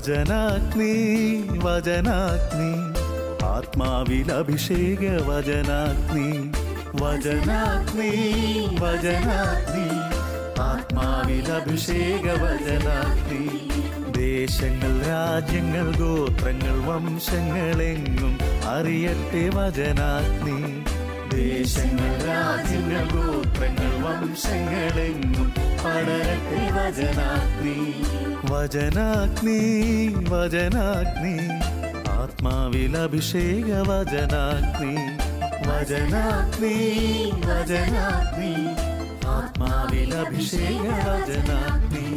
വചനാഗ്നി വചനാഗ്നി ആത്മാവിൽ അഭിഷേക വചനാഗ്നി വചനാഗ്നി വചനാഗ്നി ആത്മാവിൽ അഭിഷേക വചനാഗ്നി ദേശങ്ങൾ രാജ്യങ്ങൾ ഗോത്രങ്ങൾ വംശങ്ങളെങ്ങും അറിയട്ടെ വചനാഗ്നി ദേശങ്ങൾ രാജ്യങ്ങൾ ഗോത്രങ്ങൾ വംശങ്ങളെങ്ങും പടരട്ടെ വചനാഗ്നി വചനാഗ്നി വചനാഗ്നി ആത്മാവിൽ അഭിഷേക വചനാഗ്നി വചനാഗ്നി വചനാഗ്നി ആത്മാവിൽ അഭിഷേക വചനാഗ്നി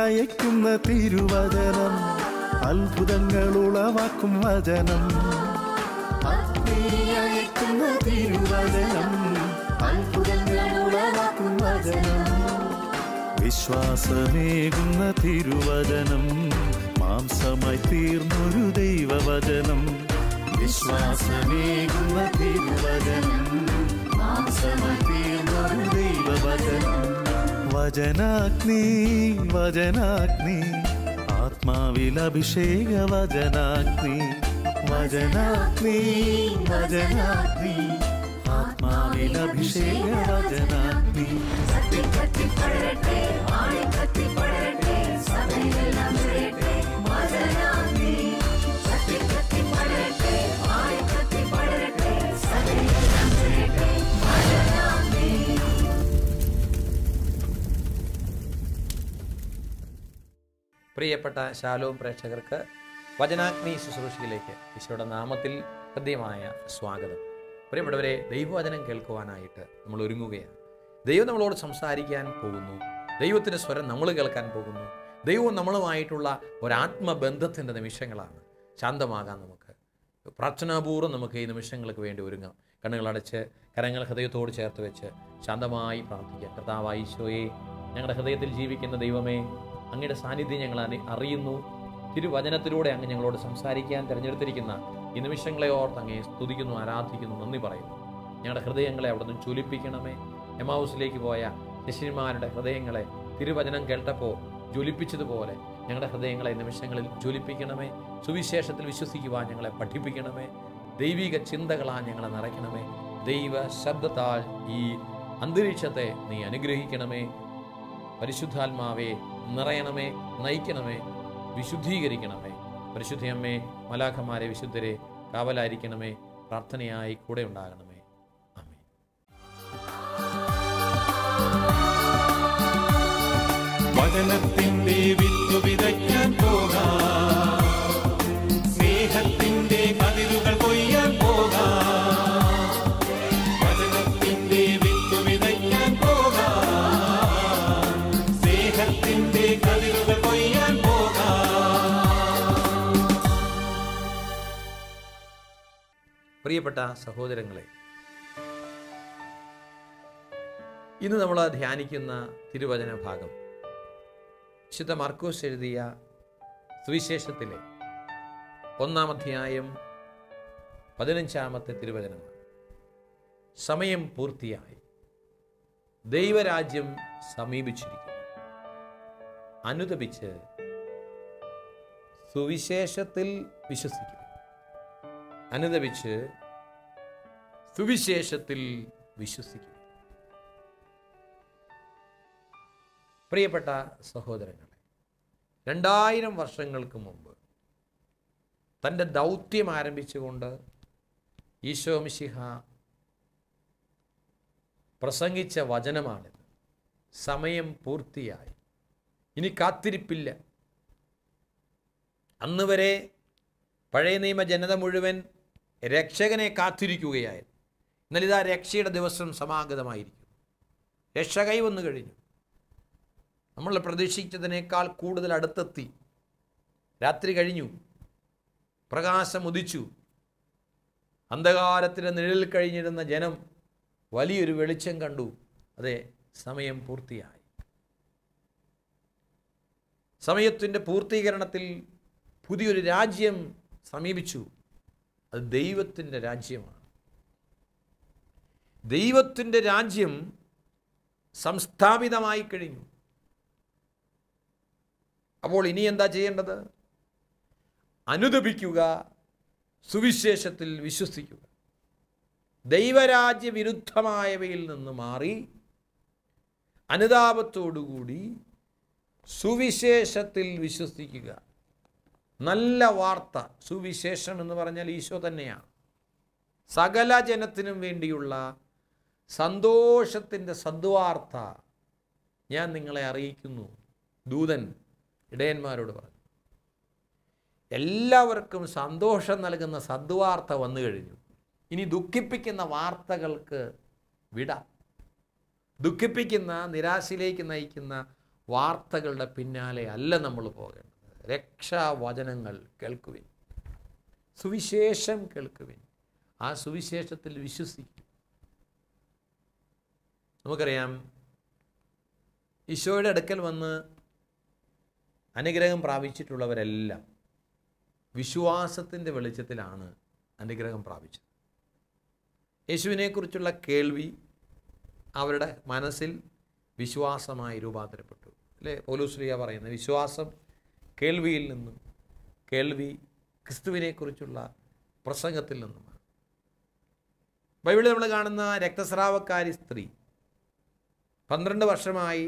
അയക്കുന്ന തിരുവചനം അത്ഭുതങ്ങൾ ഉളവാക്കും വചനം അയക്കുന്ന തിരുവചനം അത്ഭുതങ്ങൾ ഉളവാക്കും വചനം വിശ്വാസമേകുന്ന തിരുവചനം മാംസമായി തീർന്നൊരു ദൈവവചനം വിശ്വാസമേകുന്ന തിരുവചനം മാംസമായി തീർന്നൊരു ദൈവവചനം വചനാഗ്നി വചനാഗ്നി ആത്മാവിൽ അഭിഷേക വചനാഗ്നി വചനാഗ്നി വചനാഗ്നി ആത്മാവിൽ അഭിഷേക വചനാഗ്നി പ്രിയപ്പെട്ട ശാലോം പ്രേക്ഷകർക്ക് വചനാഗ്നി ശുശ്രൂഷയിലേക്ക് ഈശോയുടെ നാമത്തിൽ ഹൃദ്യമായ സ്വാഗതം. പ്രിയപ്പെട്ടവരെ, ദൈവവചനം കേൾക്കുവാനായിട്ട് നമ്മൾ ഒരുങ്ങുകയാണ്. ദൈവം നമ്മളോട് സംസാരിക്കാൻ പോകുന്നു. ദൈവത്തിൻ്റെ സ്വരം നമ്മൾ കേൾക്കാൻ പോകുന്നു. ദൈവവും നമ്മളുമായിട്ടുള്ള ഒരാത്മബന്ധത്തിൻ്റെ നിമിഷങ്ങളാണ്. ശാന്തമാകാൻ നമുക്ക് പ്രാർത്ഥനാപൂർവ്വം നമുക്ക് ഈ നിമിഷങ്ങൾക്ക് വേണ്ടി ഒരുങ്ങാം. കണ്ണുകളടച്ച് കരങ്ങൾ ഹൃദയത്തോട് ചേർത്ത് വെച്ച് ശാന്തമായി പ്രാർത്ഥിക്കാം. കർത്താവായ ഈശോയെ, ഞങ്ങളുടെ ഹൃദയത്തിൽ ജീവിക്കുന്ന ദൈവമേ, അങ്ങയുടെ സാന്നിധ്യം ഞങ്ങൾ അറിയുന്നു. തിരുവചനത്തിലൂടെ അങ്ങ് ഞങ്ങളോട് സംസാരിക്കാൻ തിരഞ്ഞെടുത്തിരിക്കുന്ന ഈ നിമിഷങ്ങളെ ഓർത്ത് അങ്ങയെ സ്തുതിക്കുന്നു, ആരാധിക്കുന്നു, നന്ദി പറയുന്നു. ഞങ്ങളുടെ ഹൃദയങ്ങളെ അവിടെ നിന്ന് ജ്വലിപ്പിക്കണമേ. എമാവുസിലേക്ക് പോയ ശിഷ്യന്മാരുടെ ഹൃദയങ്ങളെ തിരുവചനം കേട്ടപ്പോൾ ജ്വലിപ്പിച്ചതുപോലെ ഞങ്ങളുടെ ഹൃദയങ്ങളെ നിമിഷങ്ങളിൽ ജ്വലിപ്പിക്കണമേ. സുവിശേഷത്തിൽ വിശ്വസിക്കുവാൻ ഞങ്ങളെ പഠിപ്പിക്കണമേ. ദൈവിക ചിന്തകളാൽ ഞങ്ങളെ നിറയ്ക്കണമേ. ദൈവ ശബ്ദത്താൽ ഈ അന്തരീക്ഷത്തെ നീ അനുഗ്രഹിക്കണമേ. പരിശുദ്ധാത്മാവെ നിറയണമേ, നയിക്കണമേ, വിശുദ്ധീകരിക്കണമേ. പരിശുദ്ധയമ്മേ, മലാഖമാരെ, വിശുദ്ധരെ കാവലായിരിക്കണമേ. പ്രാർത്ഥനയായി കൂടെ ഉണ്ടാകണമേ. ആമേൻ. വചനത്തിന്റെ വിത്ത് വിതയ്ക്കാൻ പോകാം, സ്നേഹത്തിന്റെ കതിരുകൾ കൊയ്യാൻ പോകാം. വചനത്തിന്റെ വിത്ത് വിതയ്ക്കാൻ പോകാം, സ്നേഹത്തിന്റെ കതിരുകൾ കൊയ്യാൻ പോകാം. പ്രിയപ്പെട്ട സഹോദരങ്ങളെ, ഇന്ന് നമ്മൾ ധ്യാനിക്കുന്ന തിരുവചന ഭാഗം വിശുദ്ധ മർക്കോസ് എഴുതിയ സുവിശേഷത്തിലെ 1-ാം അധ്യായം 15-ാമത്തെ തിരുവചനമാണ്. സമയം പൂർത്തിയായി, ദൈവരാജ്യം സമീപിച്ചിരിക്കുന്നു. അനുതപിച്ച് സുവിശേഷത്തിൽ വിശ്വസിക്കും. അനുതപിച്ച് സുവിശേഷത്തിൽ വിശ്വസിക്കും. പ്രിയപ്പെട്ട സഹോദരങ്ങളെ, 2000 വർഷങ്ങൾക്ക് മുമ്പ് തൻ്റെ ദൗത്യം ആരംഭിച്ചുകൊണ്ട് ഈശോ മിശിഹ പ്രസംഗിച്ച വചനമാണിത്. സമയം പൂർത്തിയായി, ഇനി കാത്തിരിപ്പില്ല. അന്ന് വരെ പഴയ നിയമ ജനത മുഴുവൻ രക്ഷകനെ കാത്തിരിക്കുകയായിരുന്നു. എന്നാൽ ഇതാ രക്ഷയുടെ ദിവസം സമാഗതമായിരിക്കും. രക്ഷ കൈവന്നു കഴിഞ്ഞു. നമ്മൾ പ്രതീക്ഷിച്ചതിനേക്കാൾ കൂടുതൽ അടുത്തെത്തി. രാത്രി കഴിഞ്ഞു, പ്രകാശം ഉദിച്ചു. അന്ധകാരത്തിൻ്റെ നിഴലിൽ കഴിഞ്ഞിരുന്ന ജനം വലിയൊരു വെളിച്ചം കണ്ടു. അതെ, സമയം പൂർത്തിയായി. സമയത്തിൻ്റെ പൂർത്തീകരണത്തിൽ പുതിയൊരു രാജ്യം സമീപിച്ചു. അത് ദൈവത്തിൻ്റെ രാജ്യമാണ്. ദൈവത്തിൻ്റെ രാജ്യം സംസ്ഥാപിതമായി കഴിഞ്ഞു. അപ്പോൾ ഇനി എന്താ ചെയ്യേണ്ടത്? അനുദപിക്കുക, സുവിശേഷത്തിൽ വിശ്വസിക്കുക. ദൈവരാജ്യ വിരുദ്ധമായവയിൽ നിന്ന് മാറി അനുതാപത്തോടുകൂടി സുവിശേഷത്തിൽ വിശ്വസിക്കുക. നല്ല വാർത്ത, സുവിശേഷം എന്ന് പറഞ്ഞാൽ ഈശോ തന്നെയാണ്. സകല ജനത്തിനും വേണ്ടിയുള്ള സന്തോഷത്തിൻ്റെ സദ്വാർത്ത ഞാൻ നിങ്ങളെ അറിയിക്കുന്നു. ദൂതൻ ഇടയന്മാരോട് പറഞ്ഞു. എല്ലാവർക്കും സന്തോഷം നൽകുന്ന സദ്വാർത്ത വന്നു കഴിഞ്ഞു. ഇനി ദുഃഖിപ്പിക്കുന്ന വാർത്തകൾക്ക് വിട. ദുഃഖിപ്പിക്കുന്ന, നിരാശയിലേക്ക് നയിക്കുന്ന വാർത്തകളുടെ പിന്നാലെ അല്ല നമ്മൾ പോകേണ്ടത്. രക്ഷാവചനങ്ങൾ കേൾക്കുവിൻ, സുവിശേഷം കേൾക്കുവിൻ, ആ സുവിശേഷത്തിൽ വിശ്വസിക്കും. നമുക്കറിയാം, ഈശോയുടെ അടുക്കൽ വന്ന് അനുഗ്രഹം പ്രാപിച്ചിട്ടുള്ളവരെല്ലാം വിശ്വാസത്തിൻ്റെ വെളിച്ചത്തിലാണ് അനുഗ്രഹം പ്രാപിച്ചത്. യേശുവിനെക്കുറിച്ചുള്ള കേൾവി അവരുടെ മനസ്സിൽ വിശ്വാസമായി രൂപാന്തരപ്പെട്ടു. അല്ലേ? പൗലോസ്ലീഹ പറയുന്നത് വിശ്വാസം കേൾവിയിൽ നിന്നും, കേൾവി ക്രിസ്തുവിനെക്കുറിച്ചുള്ള പ്രസംഗത്തിൽ നിന്നുമാണ്. ബൈബിളിൽ നമ്മൾ കാണുന്ന രക്തസ്രാവക്കാരി സ്ത്രീ 12 വർഷമായി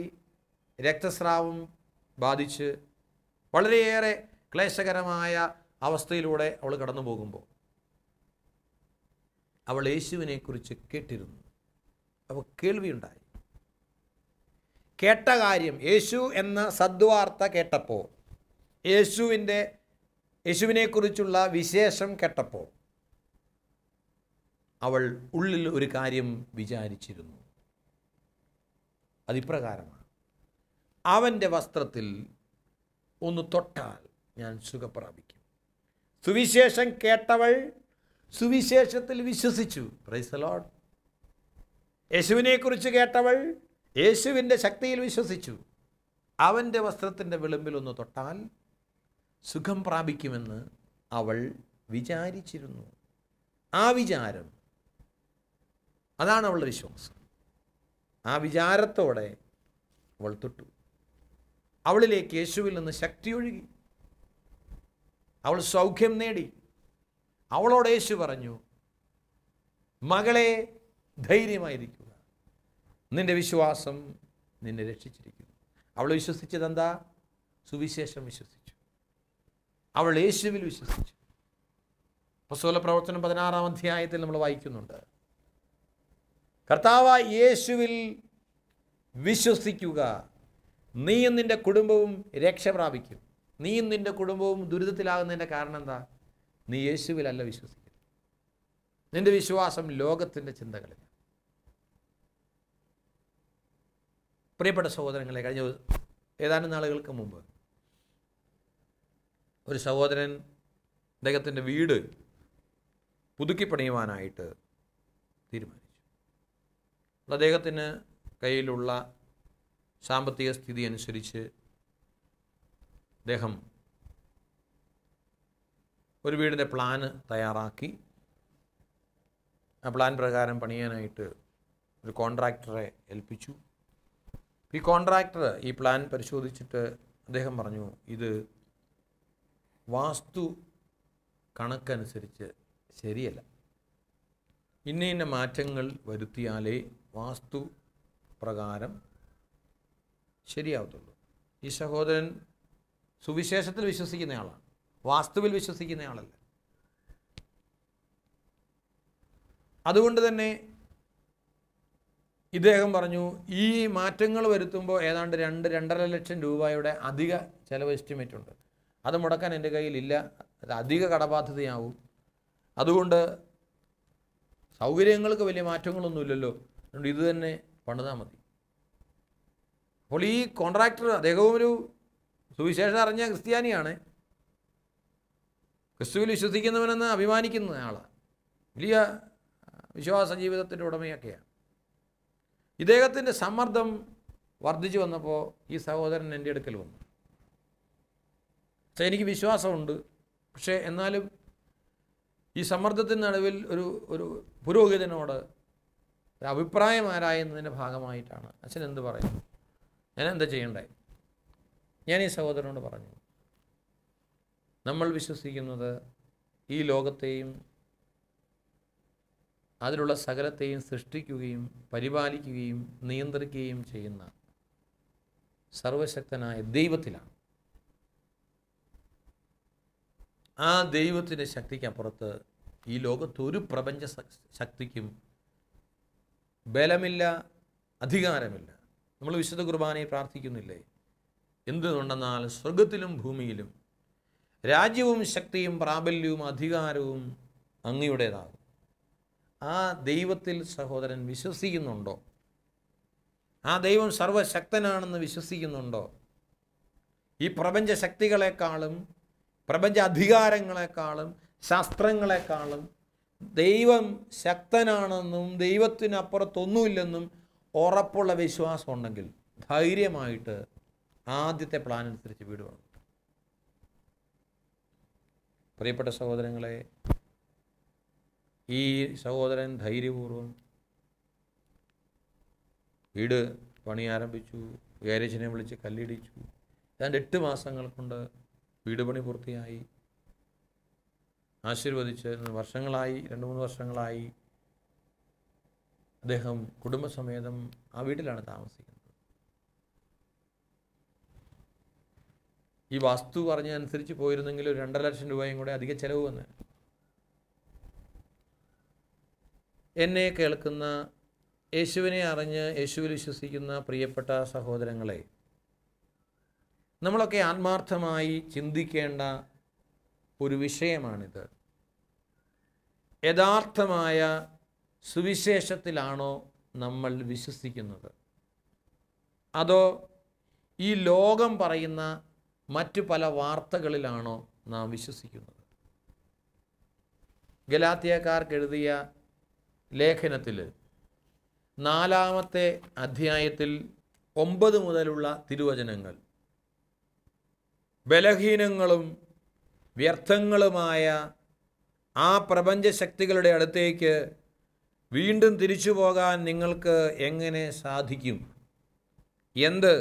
രക്തസ്രാവം ബാധിച്ച് വളരെയേറെ ക്ലേശകരമായ അവസ്ഥയിലൂടെ അവൾ കടന്നു പോകുമ്പോൾ അവൾ യേശുവിനെക്കുറിച്ച് കേട്ടിരുന്നു. അവൾ കേൾവിയുണ്ടായി. കേട്ട കാര്യം, യേശു എന്ന സദ്വാർത്ത കേട്ടപ്പോൾ, യേശുവിനെക്കുറിച്ചുള്ള വിശേഷം കേട്ടപ്പോൾ അവൾ ഉള്ളിൽ ഒരു കാര്യം വിചാരിച്ചിരുന്നു. അതിപ്രകാരമാണ്: അവൻ്റെ വസ്ത്രത്തിൽ ഒന്ന് തൊട്ടാൽ ഞാൻ സുഖപ്രാപിക്കും. സുവിശേഷം കേട്ടവൾ സുവിശേഷത്തിൽ വിശ്വസിച്ചു. Praise the Lord. യേശുവിനെക്കുറിച്ച് കേട്ടവൾ യേശുവിൻ്റെ ശക്തിയിൽ വിശ്വസിച്ചു. അവൻ്റെ വസ്ത്രത്തിൻ്റെ വിളിമ്പിലൊന്ന് തൊട്ടാൽ സുഖം പ്രാപിക്കുമെന്ന് അവൾ വിചാരിച്ചിരുന്നു. ആ വിചാരം, അതാണ് അവളുടെ വിശ്വാസം. ആ വിചാരത്തോടെ അവൾ തൊട്ടു. അവളിലേക്ക് യേശുവിൽ നിന്ന് ശക്തി ഒഴുകി. അവൾ സൗഖ്യം നേടി. അവളോട് യേശു പറഞ്ഞു, മകളെ, ധൈര്യമായിരിക്കുക, നിന്റെ വിശ്വാസം നിന്നെ രക്ഷിച്ചിരിക്കുന്നു. അവൾ വിശ്വസിച്ചത് എന്താ? സുവിശേഷം വിശ്വസിച്ചു. അവൾ യേശുവിൽ വിശ്വസിച്ചു. അപ്പോസ്തല പ്രവർത്തനം 16-ാം അധ്യായത്തിൽ നമ്മൾ വായിക്കുന്നുണ്ട്, കർത്താവായ യേശുവിൽ വിശ്വസിക്കുക, നീയും നിൻ്റെ കുടുംബവും രക്ഷ പ്രാപിക്കും. നീയും നിൻ്റെ കുടുംബവും ദുരിതത്തിലാകുന്നതിൻ്റെ കാരണം എന്താ? നീ യേശുവിലല്ല വിശ്വസിക്കുന്നത്. നിൻ്റെ വിശ്വാസം ലോകത്തിൻ്റെ ചിന്തകളിൽ. പ്രിയപ്പെട്ട സഹോദരങ്ങളെ, കഴിഞ്ഞ ഏതാനും നാളുകൾക്ക് മുമ്പ് ഒരു സഹോദരൻ അദ്ദേഹത്തിൻ്റെ വീട് പുതുക്കിപ്പണിയുവാനായിട്ട് തീരുമാനിച്ചു. അദ്ദേഹത്തിന് കയ്യിലുള്ള സാമ്പത്തിക സ്ഥിതി അനുസരിച്ച് അദ്ദേഹം ഒരു വീടിൻ്റെ പ്ലാന് തയ്യാറാക്കി. ആ പ്ലാൻ പ്രകാരം പണിയാനായിട്ട് ഒരു കോൺട്രാക്ടറെ ഏൽപ്പിച്ചു. ഈ കോൺട്രാക്ടർ ഈ പ്ലാൻ പരിശോധിച്ചിട്ട് അദ്ദേഹം പറഞ്ഞു, ഇത് വാസ്തു കണക്കനുസരിച്ച് ശരിയല്ല. ഇന്ന മാറ്റങ്ങൾ വരുത്തിയാലേ വാസ്തു പ്രകാരം ശരിയാവത്തുള്ളൂ. ഈ സഹോദരൻ സുവിശേഷത്തിൽ വിശ്വസിക്കുന്ന ആളാണ്, വാസ്തുവിൽ വിശ്വസിക്കുന്ന ആളല്ല. അതുകൊണ്ട് തന്നെ ഇദ്ദേഹം പറഞ്ഞു, ഈ മാറ്റങ്ങൾ വരുത്തുമ്പോൾ ഏതാണ്ട് 2-2.5 ലക്ഷം രൂപയുടെ അധിക ചിലവ് എസ്റ്റിമേറ്റ് ഉണ്ട്. അത് മുടക്കാൻ എൻ്റെ കയ്യിലില്ല, അത് അധിക കടബാധ്യതയാവും. അതുകൊണ്ട് സൗകര്യങ്ങൾക്ക് വലിയ മാറ്റങ്ങളൊന്നുമില്ലല്ലോ, അതുകൊണ്ട് ഇത് തന്നെ പണിതാൽ മതി. അപ്പോൾ ഈ കോൺട്രാക്ടർ അദ്ദേഹവും ഒരു സുവിശേഷം അറിഞ്ഞ ക്രിസ്ത്യാനിയാണ്, ക്രിസ്തുവിൽ വിശ്വസിക്കുന്നവനെന്ന് അഭിമാനിക്കുന്ന ആളാണ്, വലിയ വിശ്വാസ ജീവിതത്തിൻ്റെ ഉടമയൊക്കെയാണ്. ഇദ്ദേഹത്തിൻ്റെ സമ്മർദ്ദം വർദ്ധിച്ചു വന്നപ്പോൾ ഈ സഹോദരൻ എൻ്റെ അടുക്കൽ വന്നു. പക്ഷേ എനിക്ക് വിശ്വാസമുണ്ട്, പക്ഷേ എന്നാലും ഈ സമ്മർദ്ദത്തിൻ്റെ നടുവിൽ ഒരു പുരോഹിതനോട് അഭിപ്രായം ആരായുന്നതിൻ്റെ ഭാഗമായിട്ടാണ് അച്ഛൻ എന്ത് പറയുന്നു, ഞാൻ എന്താ ചെയ്യണ്ടേ? ഞാൻ ഈ സഹോദരനോട് പറഞ്ഞു, നമ്മൾ വിശ്വസിക്കുന്നത് ഈ ലോകത്തെയും അതിലുള്ള സകലത്തെയും സൃഷ്ടിക്കുകയും പരിപാലിക്കുകയും നിയന്ത്രിക്കുകയും ചെയ്യുന്ന സർവശക്തനായ ദൈവത്തിലാണ്. ആ ദൈവത്തിൻ്റെ ശക്തിക്കപ്പുറത്ത് ഈ ലോകത്തൊരു പ്രപഞ്ച ശക്തിക്കും ബലമില്ല, അധികാരമില്ല. നമ്മൾ വിശുദ്ധ കുർബാനയിൽ പ്രാർത്ഥിക്കുന്നില്ലേ? എന്തുകൊണ്ടെന്നാൽ സ്വർഗത്തിലും ഭൂമിയിലും രാജ്യവും ശക്തിയും പ്രാബല്യവും അധികാരവും അങ്ങയുടേതാകും. ആ ദൈവത്തിൽ സഹോദരൻ വിശ്വസിക്കുന്നുണ്ടോ? ആ ദൈവം സർവശക്തനാണെന്ന് വിശ്വസിക്കുന്നുണ്ടോ? ഈ പ്രപഞ്ച ശക്തികളെക്കാളും പ്രപഞ്ച അധികാരങ്ങളെക്കാളും ശാസ്ത്രങ്ങളെക്കാളും ദൈവം ശക്തനാണെന്നും ദൈവത്തിനപ്പുറത്തൊന്നുമില്ലെന്നും ഉറപ്പുള്ള വിശ്വാസം ഉണ്ടെങ്കിൽ ധൈര്യമായിട്ട് ആദ്യത്തെ പ്ലാൻ അനുസരിച്ച് വീട് വേണം. പ്രിയപ്പെട്ട സഹോദരങ്ങളെ, ഈ സഹോദരൻ ധൈര്യപൂർവ്വം വീട് പണി ആരംഭിച്ചു. ഗാരേജിനെ വിളിച്ച് കല്ലിടിച്ചു. ഏതാണ്ട് 8 മാസങ്ങൾ കൊണ്ട് വീട് പണി പൂർത്തിയായി. ആശീർവദിച്ച് വർഷങ്ങളായി, 2-3 വർഷങ്ങളായി അദ്ദേഹം കുടുംബസമേതം ആ വീട്ടിലാണ് താമസിക്കുന്നത്. ഈ വാസ്തു പറഞ്ഞനുസരിച്ച് പോയിരുന്നെങ്കിൽ ഒരു 2.5 ലക്ഷം രൂപയും കൂടെ അധിക ചെലവ് വന്ന്. എന്നെ കേൾക്കുന്ന, യേശുവിനെ അറിഞ്ഞ് യേശുവിൽ വിശ്വസിക്കുന്ന പ്രിയപ്പെട്ട സഹോദരങ്ങളെ, നമ്മളൊക്കെ ആത്മാർത്ഥമായി ചിന്തിക്കേണ്ട ഒരു വിഷയമാണിത്. യഥാർത്ഥമായ സുവിശേഷത്തിലാണോ നമ്മൾ വിശ്വസിക്കുന്നത്, അതോ ഈ ലോകം പറയുന്ന മറ്റു പല വാർത്തകളിലാണോ നാം വിശ്വസിക്കുന്നത്? ഗലാത്യക്കാർക്ക് എഴുതിയ ലേഖനത്തിൽ 4-ാമത്തെ അധ്യായത്തിൽ 9 മുതലുള്ള തിരുവചനങ്ങൾ ബലഹീനങ്ങളും വ്യർത്ഥങ്ങളുമായ ആ പ്രപഞ്ചശക്തികളുടെ അടുത്തേക്ക് വീണ്ടും തിരിച്ചു പോകാൻ നിങ്ങൾക്ക് എങ്ങനെ സാധിക്കും? എന്ത്,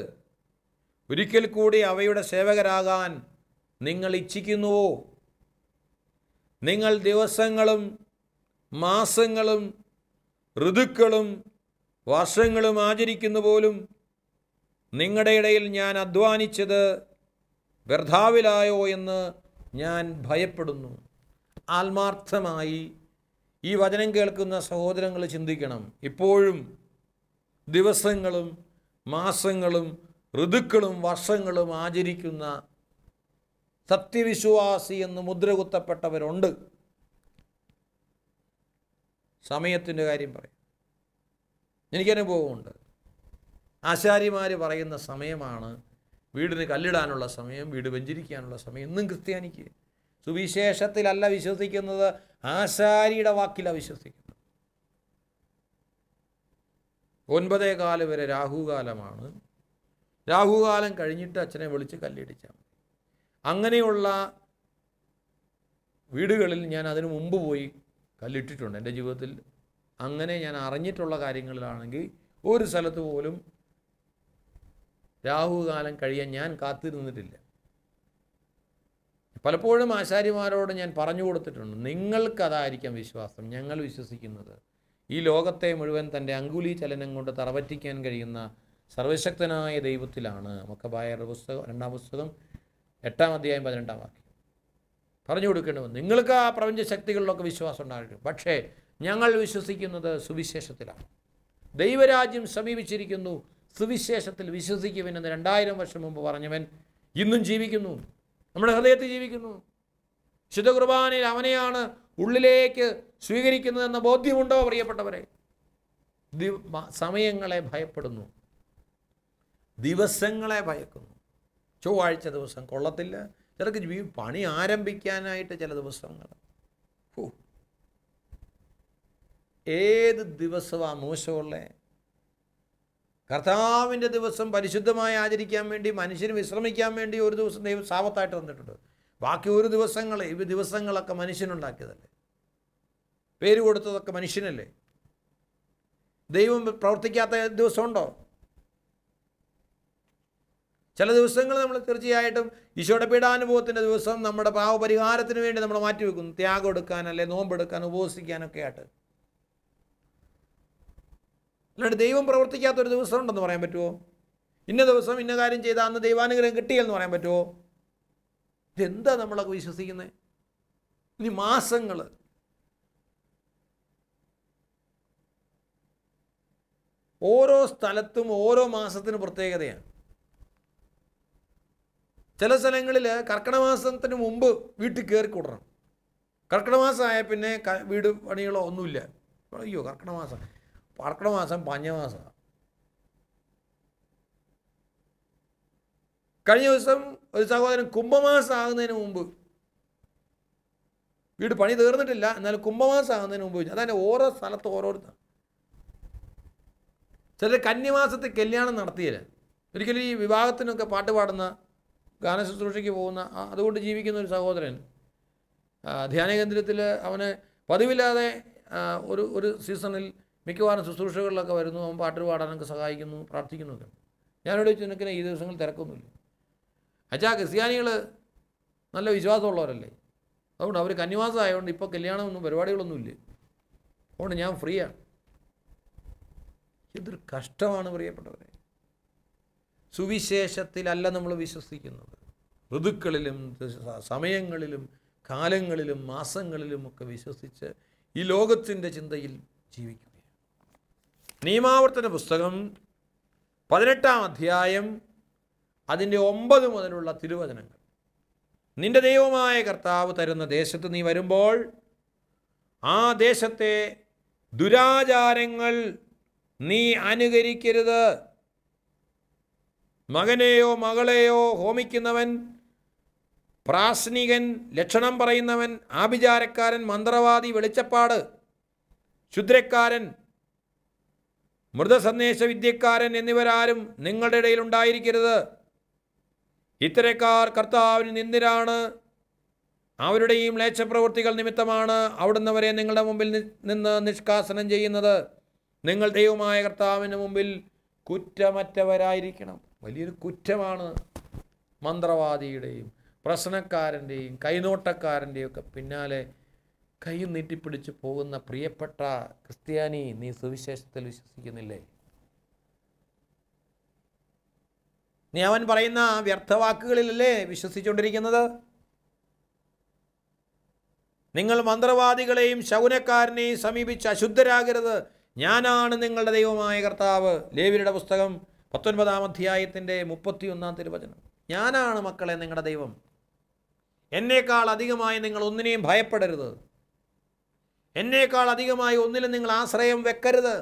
ഒരിക്കൽ കൂടി അവയുടെ സേവകരാകാൻ നിങ്ങൾ ഇച്ഛിക്കുന്നുവോ? നിങ്ങൾ ദിവസങ്ങളും മാസങ്ങളും ഋതുക്കളും വർഷങ്ങളും ആചരിക്കുന്ന പോലും നിങ്ങളുടെ ഇടയിൽ ഞാൻ അധ്വാനിച്ചത് വ്യർത്ഥാവിലായോ എന്ന് ഞാൻ ഭയപ്പെടുന്നു. ആത്മാർത്ഥമായി ഈ വചനം കേൾക്കുന്ന സഹോദരങ്ങൾ ചിന്തിക്കണം. ഇപ്പോഴും ദിവസങ്ങളും മാസങ്ങളും ഋതുക്കളും വർഷങ്ങളും ആചരിക്കുന്ന സത്യവിശ്വാസി എന്ന് മുദ്രകുത്തപ്പെട്ടവരുണ്ട്. സമയത്തിൻ്റെ കാര്യം പറയും, എനിക്കനുഭവമുണ്ട്. ആശാരിമാർ പറയുന്ന സമയമാണ് വീടിന് കല്ലിടാനുള്ള സമയം, വീട് വെഞ്ചരിക്കാനുള്ള സമയം. എന്നും ക്രിസ്ത്യാനിക്ക് സുവിശേഷത്തിലല്ല വിശ്വസിക്കുന്നത്, ആശാരിയുടെ വാക്കിലാണ് വിശ്വസിക്കുന്നത്. 9:15 വരെ രാഹുകാലമാണ്. രാഹുകാലം കഴിഞ്ഞിട്ട് അച്ഛനെ വിളിച്ച് കല്ലിടിച്ചാൽ മതി. അങ്ങനെയുള്ള വീടുകളിൽ ഞാൻ അതിനു മുമ്പ് പോയി കല്ലിട്ടിട്ടുണ്ട്. എൻ്റെ ജീവിതത്തിൽ അങ്ങനെ ഞാൻ അറിഞ്ഞിട്ടുള്ള കാര്യങ്ങളിലാണെങ്കിൽ ഒരു സ്ഥലത്ത് പോലും രാഹുകാലം കഴിയാൻ ഞാൻ കാത്തിരുന്നിട്ടില്ല. പലപ്പോഴും ആശാരിമാരോട് ഞാൻ പറഞ്ഞു കൊടുത്തിട്ടുണ്ട്, നിങ്ങൾക്കതായിരിക്കാം വിശ്വാസം. ഞങ്ങൾ വിശ്വസിക്കുന്നത് ഈ ലോകത്തെ മുഴുവൻ തൻ്റെ അങ്കുലി ചലനം കൊണ്ട് തറപറ്റിക്കാൻ കഴിയുന്ന സർവശക്തനായ ദൈവത്തിലാണ്. മക്കബായരുടെ പുസ്തകം 2-ാം പുസ്തകം 8-ാം അധ്യായം 12-ാം വാക്യം പറഞ്ഞു കൊടുക്കേണ്ടത്. നിങ്ങൾക്ക് ആ പ്രപഞ്ച ശക്തികളിലൊക്കെ വിശ്വാസം ഉണ്ടായിരിക്കും, പക്ഷേ ഞങ്ങൾ വിശ്വസിക്കുന്നത് സുവിശേഷത്തിലാണ്. ദൈവരാജ്യം സമീപിച്ചിരിക്കുന്നു, സുവിശേഷത്തിൽ വിശ്വസിക്കുമെന്ന് 2000 വർഷം മുമ്പ് പറഞ്ഞവൻ ഇന്നും ജീവിക്കുന്നു, നമ്മുടെ ഹൃദയത്തിൽ ജീവിക്കുന്നു. വിശുദ്ധ കുർബാനയിൽ അവനെയാണ് ഉള്ളിലേക്ക് സ്വീകരിക്കുന്നതെന്ന ബോധ്യമുണ്ടോ പ്രിയപ്പെട്ടവരെ? സമയങ്ങളെ ഭയപ്പെടുന്നു. ദിവസങ്ങളെ ഭയക്കുന്നു. ചൊവ്വാഴ്ച ദിവസം കൊള്ളത്തില്ല. ചിലർക്ക് പണി ആരംഭിക്കാനായിട്ട് ചില ദിവസങ്ങൾ. ഏത് ദിവസമാണ് മോശമുള്ളേ? കർത്താവിൻ്റെ ദിവസം പരിശുദ്ധമായി ആചരിക്കാൻ വേണ്ടി, മനുഷ്യന് വിശ്രമിക്കാൻ വേണ്ടി ഒരു ദിവസം ദൈവം സാബത്തായിട്ട് തന്നിട്ടുണ്ട്. ബാക്കി ഒരു ദിവസങ്ങളൊക്കെ മനുഷ്യനുണ്ടാക്കിയതല്ലേ, പേര് കൊടുത്തതൊക്കെ മനുഷ്യനല്ലേ. ദൈവം പ്രവർത്തിക്കാത്ത ദിവസമുണ്ടോ? ചില ദിവസങ്ങൾ നമ്മൾ തീർച്ചയായിട്ടും ഈശോയുടെ പീഡാനുഭവത്തിൻ്റെ ദിവസം നമ്മുടെ പാവപരിഹാരത്തിന് വേണ്ടി നമ്മൾ മാറ്റിവെക്കുന്നു, ത്യാഗം എടുക്കാൻ, അല്ലെ നോമ്പെടുക്കാൻ, ഉപവസിക്കാനൊക്കെ ആയിട്ട്. അല്ലാണ്ട് ദൈവം പ്രവർത്തിക്കാത്തൊരു ദിവസം ഉണ്ടെന്ന് പറയാൻ പറ്റുമോ? ഇന്ന ദിവസം ഇന്ന കാര്യം ചെയ്താൽ അന്ന് ദൈവാനുഗ്രഹം കിട്ടിയെന്ന് പറയാൻ പറ്റുമോ? ഇതെന്താ നമ്മളൊക്കെ വിശ്വസിക്കുന്നത്? ഇനി മാസങ്ങൾ, ഓരോ സ്ഥലത്തും ഓരോ മാസത്തിന് പ്രത്യേകതയാണ്. ചില സ്ഥലങ്ങളിൽ കർക്കിടമാസത്തിന് മുമ്പ് വീട്ടിൽ കയറി കൂടണം. കർക്കിടമാസമായ പിന്നെ വീട് പണികളോ ഒന്നുമില്ല. അയ്യോ, കർക്കിടമാസം പഞ്ഞമാസമാണ്. കഴിഞ്ഞ ദിവസം ഒരു സഹോദരൻ കുംഭമാസം ആകുന്നതിന് മുമ്പ്, വീട് പണി തീർന്നിട്ടില്ല, എന്നാലും കുംഭമാസം ആകുന്നതിന് മുമ്പ്. അതന്നെ ഓരോ സ്ഥലത്ത് ഓരോരുത്തർ. ചിലർ കന്യമാസത്തിൽ കല്യാണം നടത്തിയില്ല. ഒരിക്കലും ഈ വിവാഹത്തിനൊക്കെ പാട്ട് പാടുന്ന, ഗാന ശുശ്രൂഷയ്ക്ക് പോകുന്ന, അതുകൊണ്ട് ജീവിക്കുന്ന ഒരു സഹോദരൻ ധ്യാനകേന്ദ്രത്തിൽ അവന് പതിവില്ലാതെ ഒരു സീസണിൽ മിക്കവാറും ശുശ്രൂഷകളിലൊക്കെ വരുന്നു. അവൻ പാട്ട് പാടാനൊക്കെ സഹായിക്കുന്നു, പ്രാർത്ഥിക്കുന്നൊക്കെ. ഞാനോട് ചോദിച്ചു, നിനക്കിനെ ഈ ദിവസങ്ങൾ തിരക്കൊന്നുമില്ല? അച്ഛാ, ക്രിസ്ത്യാനികൾ നല്ല വിശ്വാസമുള്ളവരല്ലേ, അതുകൊണ്ട് അവർ കന്യമാസം ആയതുകൊണ്ട് ഇപ്പോൾ കല്യാണമൊന്നും പരിപാടികളൊന്നുമില്ല, അതുകൊണ്ട് ഞാൻ ഫ്രീയാണ്. ഇതൊരു കഷ്ടമാണ് പ്രിയപ്പെട്ടവരെ. സുവിശേഷത്തിലല്ല നമ്മൾ വിശ്വസിക്കുന്നത്. ഋതുക്കളിലും സമയങ്ങളിലും കാലങ്ങളിലും മാസങ്ങളിലും ഒക്കെ വിശ്വസിച്ച് ഈ ലോകത്തിൻ്റെ ചിന്തയിൽ ജീവിക്കുകയാണ്. നിയമാവർത്തന പുസ്തകം 18-ാം അധ്യായം അതിൻ്റെ 9 മുതലുള്ള തിരുവചനങ്ങൾ. നിന്റെ ദൈവമായ കർത്താവ് തരുന്ന ദേശത്ത് നീ വരുമ്പോൾ ആ ദേശത്തെ ദുരാചാരങ്ങൾ നീ അനുകരിക്കരുത്. മകനെയോ മകളെയോ ഹോമിക്കുന്നവൻ, പ്രാശ്നികൻ, ലക്ഷണം പറയുന്നവൻ, ആഭിചാരക്കാരൻ, മന്ത്രവാദി, വെളിച്ചപ്പാട്, ക്ഷുദ്രക്കാരൻ, മൃതസന്ദേശ വിദ്യക്കാരൻ എന്നിവരാരും നിങ്ങളുടെ ഇടയിൽ ഉണ്ടായിരിക്കരുത്. ഇത്തരക്കാർ കർത്താവിന് നിന്ദിരാണ്. അവരുടെ ഈ മ്ലേച്ഛപ്രവൃത്തികൾ നിമിത്തമാണ് അവിടുന്ന് അവരെ നിങ്ങളുടെ മുമ്പിൽ നിന്ന് നിഷ്കാസനം ചെയ്യുന്നത്. നിങ്ങൾ ദൈവമായ കർത്താവിന് മുമ്പിൽ കുറ്റമറ്റവരായിരിക്കണം. വലിയൊരു കുറ്റമാണ് മന്ത്രവാദിയുടെയും പ്രശ്നക്കാരൻ്റെയും കൈനോട്ടക്കാരൻ്റെയും ഒക്കെ പിന്നാലെ കൈ നീട്ടിപ്പിടിച്ച് പോകുന്ന പ്രിയപ്പെട്ട ക്രിസ്ത്യാനി, നീ സുവിശേഷത്തിൽ വിശ്വസിക്കുന്നില്ലേ? നീ അവൻ പറയുന്ന വ്യർത്ഥവാക്കുകളിലല്ലേ വിശ്വസിച്ചുകൊണ്ടിരിക്കുന്നത്? നിങ്ങൾ മന്ത്രവാദികളെയും ശകുനക്കാരനെയും സമീപിച്ച് അശുദ്ധരാകരുത്. ഞാനാണ് നിങ്ങളുടെ ദൈവമായ കർത്താവ്. ലേവ്യരുടെ പുസ്തകം 19-ാം അധ്യായത്തിൻ്റെ 31-ാം തിരുവചനം. ഞാനാണ് മക്കളെ നിങ്ങളുടെ ദൈവം. എന്നേക്കാൾ അധികമായി നിങ്ങൾ ഒന്നിനെയും ഭയപ്പെടരുത്. എന്നേക്കാൾ അധികമായി ഒന്നിലും നിങ്ങൾ ആശ്രയം വെക്കരുത്.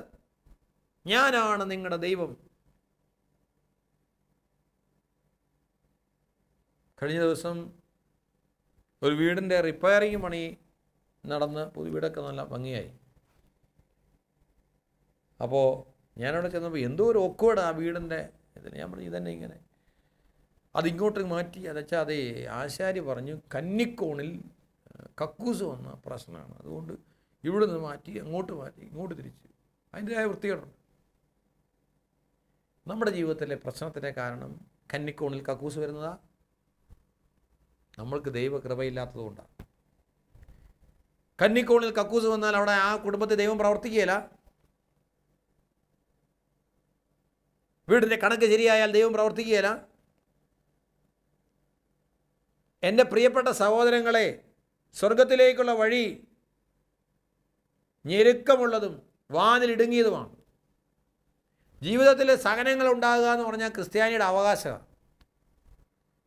ഞാനാണ് നിങ്ങളുടെ ദൈവം. കഴിഞ്ഞ ദിവസം ഒരു വീടിൻ്റെ റിപ്പയറിങ് പണി നടന്ന് പുതിയ വീടൊക്കെ നല്ല ഭംഗിയായി. അപ്പോൾ ഞാനവിടെ ചെന്നപ്പോൾ എന്തോ ഒരു ഒക്കുവേട് ആ വീടിൻ്റെ ഇതിന്. ഞാൻ പറഞ്ഞു, ഇതന്നെ ഇങ്ങനെ അതിങ്ങോട്ട് മാറ്റി. അതെച്ചാൽ അതേ ആശാരി പറഞ്ഞു കന്നിക്കോണിൽ കക്കൂസ് വന്ന പ്രശ്നമാണ്, അതുകൊണ്ട് ഇവിടെ നിന്ന് മാറ്റി അങ്ങോട്ട് മാറ്റി ഇങ്ങോട്ട് തിരിച്ച്. അതിൻ്റെതായ വൃത്തികേടുണ്ട്. നമ്മുടെ ജീവിതത്തിലെ പ്രശ്നത്തിൻ്റെ കാരണം കന്നിക്കോണിൽ കക്കൂസ് വരുന്നതാ? നമ്മൾക്ക് ദൈവകൃപയില്ലാത്തതുകൊണ്ടാണ്. കന്നിക്കോണിൽ കക്കൂസ് വന്നാൽ അവിടെ ആ കുടുംബത്തെ ദൈവം പ്രവർത്തിക്കുകയില്ല. വീടിൻ്റെ കണക്ക് ശരിയായാൽ ദൈവം പ്രവർത്തിക്കുകയില്ല. എൻ്റെ പ്രിയപ്പെട്ട സഹോദരങ്ങളെ, സ്വർഗത്തിലേക്കുള്ള വഴി ഞെരുക്കമുള്ളതും വാതിലിടുങ്ങിയതുമാണ്. ജീവിതത്തിൽ സഹനങ്ങൾ ഉണ്ടാകുക എന്ന് പറഞ്ഞാൽ ക്രിസ്ത്യാനിയുടെ അവകാശമാണ്.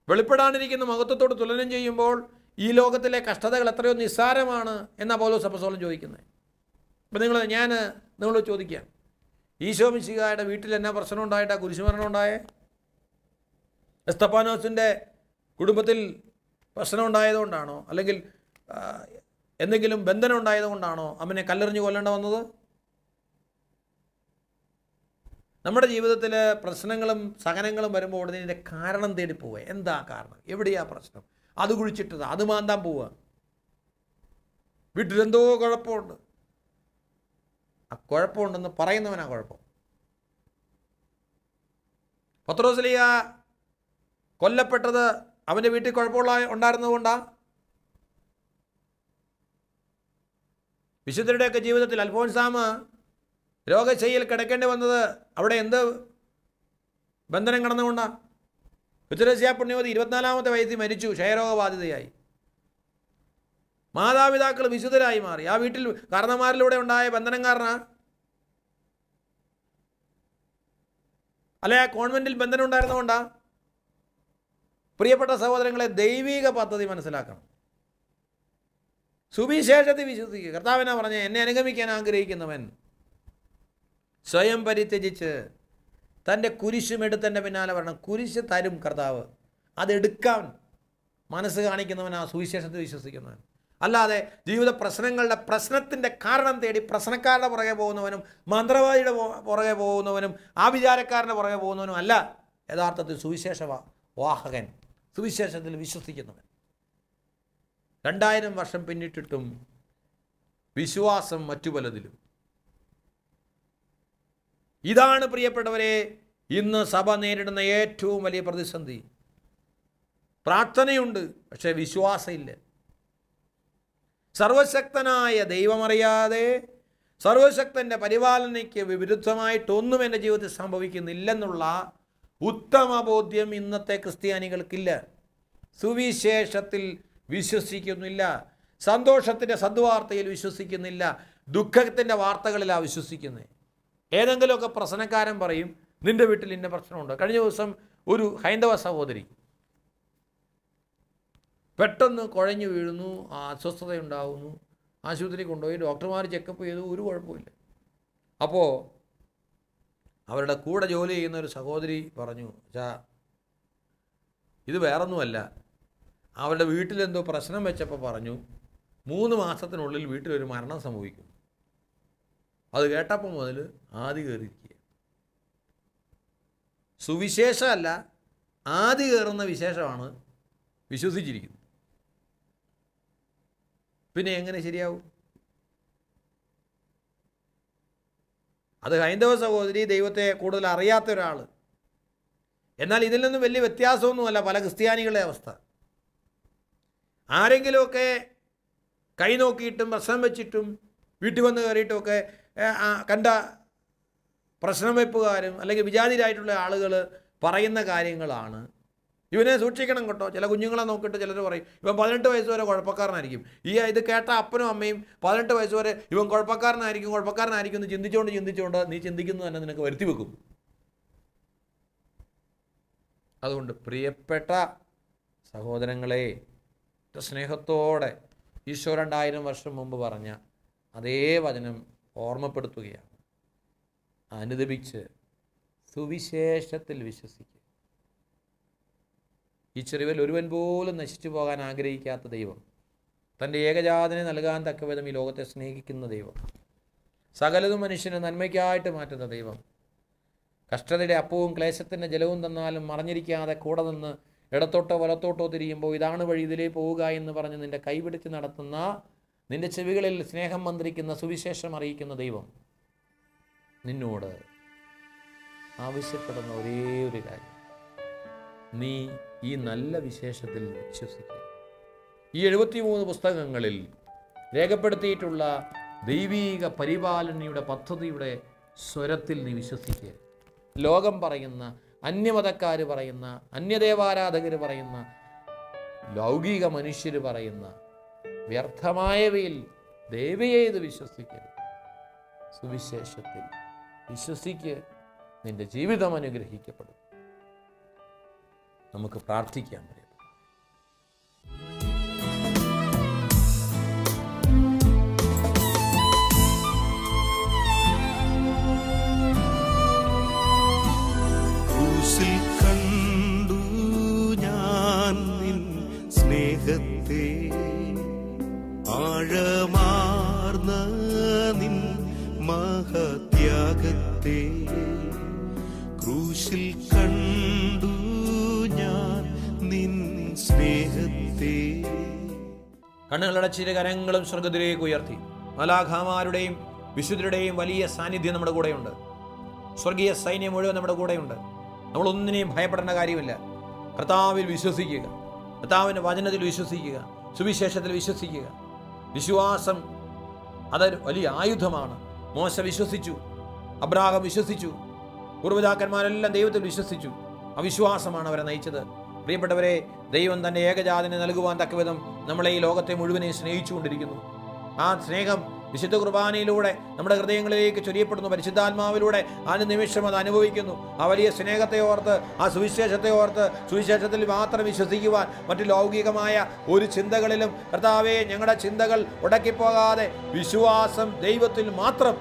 വെളിപ്പെടാനിരിക്കുന്ന മഹത്വത്തോട് തുലനം ചെയ്യുമ്പോൾ ഈ ലോകത്തിലെ കഷ്ടതകൾ എത്രയോ നിസ്സാരമാണ് എന്നാണ് പൗലോസ് അപ്പോസ്തലൻ ചോദിക്കുന്നത്. അപ്പം നിങ്ങളോട് ചോദിക്കാം, ഈശോ മിശിഹായുടെ വീട്ടിൽ എന്നാ പ്രശ്നം ഉണ്ടായിട്ടാണ് കുരിശുമരണം ഉണ്ടായേ? എസ്തപ്പാനോസിൻ്റെ കുടുംബത്തിൽ പ്രശ്നം ഉണ്ടായതുകൊണ്ടാണോ, അല്ലെങ്കിൽ എന്തെങ്കിലും ബന്ധനം ഉണ്ടായതുകൊണ്ടാണോ അവനെ കല്ലെറിഞ്ഞ് കൊല്ലേണ്ട വന്നത്? നമ്മുടെ ജീവിതത്തിൽ പ്രശ്നങ്ങളും സഹനങ്ങളും വരുമ്പോൾ ഉടനെ ഇതിൻ്റെ കാരണം തേടി പോവുക. എന്താ കാരണം? എവിടെയാ പ്രശ്നം? അത് കുഴിച്ചിട്ടത്, അത് മാന്താൻ പോവുക. വീട്ടിലെന്തോ കുഴപ്പമുണ്ട്. ആ കുഴപ്പമുണ്ടെന്ന് പറയുന്നവനാ കുഴപ്പം. പത്രോസ്ലീഹ കൊല്ലപ്പെട്ടത് അവൻ്റെ വീട്ടിൽ ഉണ്ടായിരുന്നതുകൊണ്ടാണ്. വിശുദ്ധരുടെയൊക്കെ ജീവിതത്തിൽ അൽഫോൻസാമ രോഗശയ്യയിൽ കിടക്കേണ്ടി വന്നത് അവിടെ എന്ത് ബന്ധനം കടന്നുകൊണ്ടാണ്? ഉത്തരേസ്യ പുണ്യവതി 24-ാമത്തെ വയസ്സിൽ മരിച്ചു, ക്ഷയരോഗബാധിതയായി. മാതാപിതാക്കൾ വിശുദ്ധരായി മാറി. ആ വീട്ടിൽ കാരണന്മാരിലൂടെ ഉണ്ടായ ബന്ധനം കാരണമാണ്. അല്ലെ ആ കോൺവെന്റിൽ ബന്ധനം ഉണ്ടായിരുന്നതുകൊണ്ടാണ്. പ്രിയപ്പെട്ട സഹോദരങ്ങളെ, ദൈവിക പദ്ധതി മനസ്സിലാക്കണം. സുവിശേഷത്തിൽ വിശ്വസിക്കുക. കർത്താവിനാ പറഞ്ഞ, എന്നെ അനുഗമിക്കാൻ ആഗ്രഹിക്കുന്നവൻ സ്വയം പരിത്യജിച്ച് തൻ്റെ കുരിശുമെടുത്ത് എൻ്റെ പിന്നാലെ വരണം. കുരിശ് തരും കർത്താവ്, അതെടുക്കാൻ മനസ്സ് കാണിക്കുന്നവൻ ആ സുവിശേഷത്തിൽ വിശ്വസിക്കുന്നവൻ. അല്ലാതെ ജീവിത പ്രശ്നത്തിൻ്റെ കാരണം തേടി പ്രശ്നക്കാരുടെ പുറകെ പോകുന്നവനും മന്ത്രവാദിയുടെ പുറകെ പോകുന്നവനും ആഭിചാരക്കാരൻ്റെ പുറകെ പോകുന്നവനും അല്ല യഥാർത്ഥത്തിൽ സുവിശേഷ വാഹകൻ, സുവിശേഷത്തിൽ വിശ്വസിക്കുന്നവൻ. 2000 വർഷം പിന്നിട്ടിട്ടും വിശ്വാസം മറ്റു പലതിലും. ഇതാണ് പ്രിയപ്പെട്ടവരെ ഇന്ന് സഭ നേരിടുന്ന ഏറ്റവും വലിയ പ്രതിസന്ധി. പ്രാർത്ഥനയുണ്ട്, പക്ഷേ വിശ്വാസമില്ല. സർവശക്തനായ ദൈവമറിയാതെ സർവശക്തൻ്റെ പരിപാലനയ്ക്ക് വിരുദ്ധമായിട്ടൊന്നും എൻ്റെ ജീവിതത്തിൽ സംഭവിക്കുന്നില്ലെന്നുള്ള ഉത്തമ ബോധ്യം ഇന്നത്തെ ക്രിസ്ത്യാനികൾക്കില്ല. സുവിശേഷത്തിൽ വിശ്വസിക്കുന്നില്ല, സന്തോഷത്തിൻ്റെ സദ്വാർത്തയിൽ വിശ്വസിക്കുന്നില്ല, ദുഃഖത്തിൻ്റെ വാർത്തകളിലാണ് വിശ്വസിക്കുന്നത്. ഏതെങ്കിലുമൊക്കെ പ്രശ്നക്കാരൻ പറയും, നിൻ്റെ വീട്ടിൽ ഇന്ന പ്രശ്നമുണ്ട്. കഴിഞ്ഞ ദിവസം ഒരു ഹൈന്ദവ സഹോദരി പെട്ടെന്ന് കുഴഞ്ഞു വീഴുന്നു, അസ്വസ്ഥതയുണ്ടാകുന്നു. ആശുപത്രി കൊണ്ടുപോയി ഡോക്ടർമാർ ചെക്കപ്പ് ചെയ്തു, ഒരു കുഴപ്പമില്ല. അപ്പോൾ അവരുടെ കൂടെ ജോലി ചെയ്യുന്ന ഒരു സഹോദരി പറഞ്ഞു, ഇത് വേറൊന്നുമല്ല, അവരുടെ വീട്ടിലെന്തോ പ്രശ്നം വെച്ചപ്പോൾ പറഞ്ഞു 3 മാസത്തിനുള്ളിൽ വീട്ടിലൊരു മരണം സംഭവിക്കും. അത് കേട്ടപ്പോൾ മുതൽ ആദി കയറിയിരിക്കുക. സുവിശേഷമല്ല, ആദി കയറുന്ന വിശേഷമാണ് വിശ്വസിച്ചിരിക്കുന്നത്. പിന്നെ എങ്ങനെ ശരിയാവും? അത് ഹൈന്ദവ സഹോദരി, ദൈവത്തെ കൂടുതൽ അറിയാത്ത ഒരാൾ. എന്നാൽ ഇതിൽ നിന്നും വലിയ വ്യത്യാസമൊന്നുമല്ല പല ക്രിസ്ത്യാനികളുടെ അവസ്ഥ. ആരെങ്കിലുമൊക്കെ കൈ നോക്കിയിട്ടും പ്രശ്നം വെച്ചിട്ടും വീട്ടിൽ വന്ന് കയറിയിട്ടുമൊക്കെ കണ്ട പ്രശ്നം വെപ്പുകാരും അല്ലെങ്കിൽ വിജാതിരായിട്ടുള്ള ആളുകൾ പറയുന്ന കാര്യങ്ങളാണ്. ഇവനെ സൂക്ഷിക്കണം കേട്ടോ. ചില കുഞ്ഞുങ്ങളെ നോക്കിയിട്ട് ചിലർ പറയും, ഇവൻ 18 വയസ്സ് വരെ കുഴപ്പക്കാരനായിരിക്കും. ഇത് കേട്ട അപ്പനും അമ്മയും 18 വയസ്സ് വരെ ഇവൻ കുഴപ്പക്കാരനായിരിക്കും എന്ന് ചിന്തിച്ചുകൊണ്ട് നീ ചിന്തിക്കുന്നത് തന്നെ നിനക്ക് വരുത്തി വെക്കും. അതുകൊണ്ട് പ്രിയപ്പെട്ട സഹോദരങ്ങളെ, സ്നേഹത്തോടെ ഈശോ 2000 വർഷം മുമ്പ് പറഞ്ഞ അതേ വചനം ഓർമ്മപ്പെടുത്തുകയാണ്. അനുദപിച്ച് സുവിശേഷത്തിൽ വിശ്വസിക്കുക. ഈ ചെറിയവരിൽ ഒരുവൻ പോലും നശിച്ചു പോകാൻ ആഗ്രഹിക്കാത്ത ദൈവം, തൻ്റെ ഏകജാതനെ നൽകാൻ തക്കവിധം ഈ ലോകത്തെ സ്നേഹിക്കുന്ന ദൈവം, സകലതും മനുഷ്യന് നന്മയ്ക്കായിട്ട് മാറ്റുന്ന ദൈവം, കഷ്ടതയുടെ അപ്പവും ക്ലേശത്തിൻ്റെ ജലവും തന്നാലും മറഞ്ഞിരിക്കാതെ കൂടെ നിന്ന് ഇടത്തോട്ടോ വലത്തോട്ടോ തിരിയുമ്പോൾ ഇതാണ് വഴി, ഇതിലേ പോവുക എന്ന് പറഞ്ഞ് നിൻ്റെ കൈപിടിച്ച് നടത്തുന്ന, നിൻ്റെ ചെവികളിൽ സ്നേഹം മന്ത്രിക്കുന്ന, സുവിശേഷം അറിയിക്കുന്ന ദൈവം നിന്നോട് ആവശ്യപ്പെടുന്ന ഒരേ ഒരു കാര്യം, നീ ഈ നല്ല വിശേഷത്തിൽ വിശ്വസിക്കുക. ഈ 73 പുസ്തകങ്ങളിൽ രേഖപ്പെടുത്തിയിട്ടുള്ള ദൈവീക പരിപാലനയുടെ പദ്ധതിയുടെ സ്വരത്തിൽ നീ വിശ്വസിക്കുക. ലോകം പറയുന്ന, അന്യമതക്കാർ പറയുന്ന, അന്യദേവാരാധകർ പറയുന്ന, ലൗകിക മനുഷ്യർ പറയുന്ന വ്യർത്ഥമായവയിൽ ദൈവയേത് വിശ്വസിക്കരുത്. സുവിശേഷത്തിൽ വിശ്വസിക്കുക, നിന്റെ ജീവിതം അനുഗ്രഹിക്കപ്പെടും. നമുക്ക് പ്രാർത്ഥിക്കാൻ പറയാം. ക്രൂശിൽ കണ്ടു സ്നേഹത്തെ ആഴമാർന്ന നിൻ മഹത്യാഗത്തെ ക്രൂശിൽ കണ്ടു ഞാൻ നിൻ സ്നേഹത്തെ. കണ്ണുകളടച്ചിട്ട് കരങ്ങളും സ്വർഗ്ഗത്തിലേക്ക് ഉയർത്തി. മലാഖമാരുടെയും വിശുദ്ധരുടെയും വലിയ സാന്നിധ്യം നമ്മുടെ കൂടെയുണ്ട്. സ്വർഗീയ സൈന്യം മുഴുവൻ നമ്മുടെ കൂടെയുണ്ട്. നമ്മളൊന്നിനെയും ഭയപ്പെടേണ്ട കാര്യമില്ല. കർത്താവിൽ വിശ്വസിക്കുക, കർത്താവിൻ്റെ വചനത്തിൽ വിശ്വസിക്കുക, സുവിശേഷത്തിൽ വിശ്വസിക്കുക. വിശ്വാസം അതൊരു വലിയ ആയുധമാണ്. മോശ വിശ്വസിച്ചു, അബ്രാഹാം വിശ്വസിച്ചു, പൂർവ്വപിതാക്കന്മാരെല്ലാം ദൈവത്തിൽ വിശ്വസിച്ചു. അവിശ്വാസമാണ് അവരെ നയിച്ചത്. പ്രിയപ്പെട്ടവരെ, ദൈവം തൻ്റെ ഏകജാതനെ നൽകുവാൻ തക്കവിധം നമ്മളെ ഈ ലോകത്തെ മുഴുവനെ സ്നേഹിച്ചുകൊണ്ടിരിക്കുന്നു. ആ സ്നേഹം വിശുദ്ധ കുർബാനയിലൂടെ നമ്മുടെ ഹൃദയങ്ങളിലേക്ക് ചൊരിയപ്പെടുന്നു. പരിശുദ്ധാത്മാവിലൂടെ നിമിഷം അത് അനുഭവിക്കുന്നു. ആ വലിയ സ്നേഹത്തെ ഓർത്ത്, ആ സുവിശേഷത്തെ ഓർത്ത്, സുവിശേഷത്തിൽ മാത്രം വിശ്വസിക്കുവാൻ മറ്റു ലൗകികമായ ഒരു ചിന്തകളിലും കർത്താവേ, ഞങ്ങളുടെ ചിന്തകൾ ഉടക്കിപ്പോകാതെ വിശ്വാസം ദൈവത്തിൽ മാത്രം,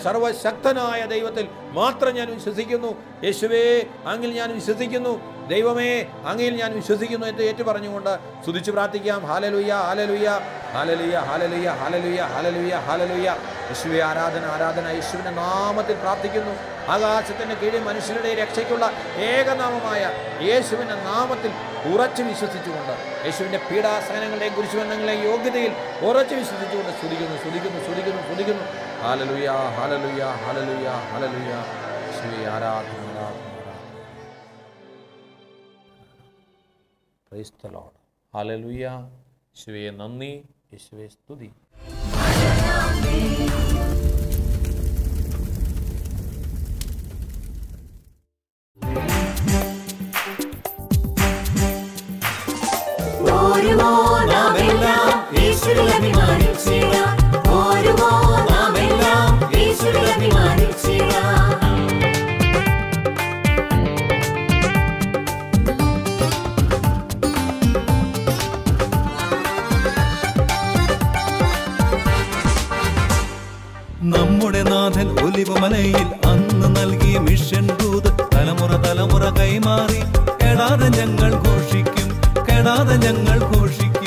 സർവശക്തനായ ദൈവത്തിൽ മാത്രം ഞാൻ വിശ്വസിക്കുന്നു. യേശുവേ, അങ്ങിൽ ഞാൻ വിശ്വസിക്കുന്നു. ദൈവമേ, അങ്ങയിൽ ഞാൻ വിശ്വസിക്കുന്നു എന്ന് ഏറ്റു പറഞ്ഞുകൊണ്ട് സ്തുതിച്ച് പ്രാർത്ഥിക്കാം. Hallelujah, hallelujah, hallelujah, hallelujah, hallelujah, hallelujah, hallelujah. യേശുവേ, ആരാധന, ആരാധന. യേശുവിൻ്റെ നാമത്തിൽ പ്രാർത്ഥിക്കുന്നു. ആകാശത്തിൻ്റെ കീഴിൽ മനുഷ്യരുടെ രക്ഷയ്ക്കുള്ള ഏകനാമമായ യേശുവിൻ്റെ നാമത്തിൽ ഉറച്ചു വിശ്വസിച്ചുകൊണ്ട്, യേശുവിൻ്റെ പീഡാസഹനങ്ങളുടെയും കുരിശുബന്ധങ്ങളുടെയും യോഗ്യതയിൽ ഉറച്ചു വിശ്വസിച്ചുകൊണ്ട് സ്തുതിക്കുന്നു, സ്തുതിക്കുന്നു, സ്തുതിക്കുന്നു, സ്തുതിക്കുന്നു. Hallelujah, hallelujah, hallelujah, hallelujah. യേശുവേ, ആരാധന, ആരാധന. Price the Lord. ഹല്ലേലൂയ. യേശുവേ നന്ദി, യേശുവേ സ്തുതി. നമ്മുടെ നാഥൻ ഒലിവുമലയിൽ അന്ന് നൽകിയ മിഷൻ ദൂത് തലമുറ തലമുറ കൈമാറി കെടാതെ ഞങ്ങൾ ഘോഷിക്കും, കെടാതെ ഞങ്ങൾ ഘോഷിക്കും.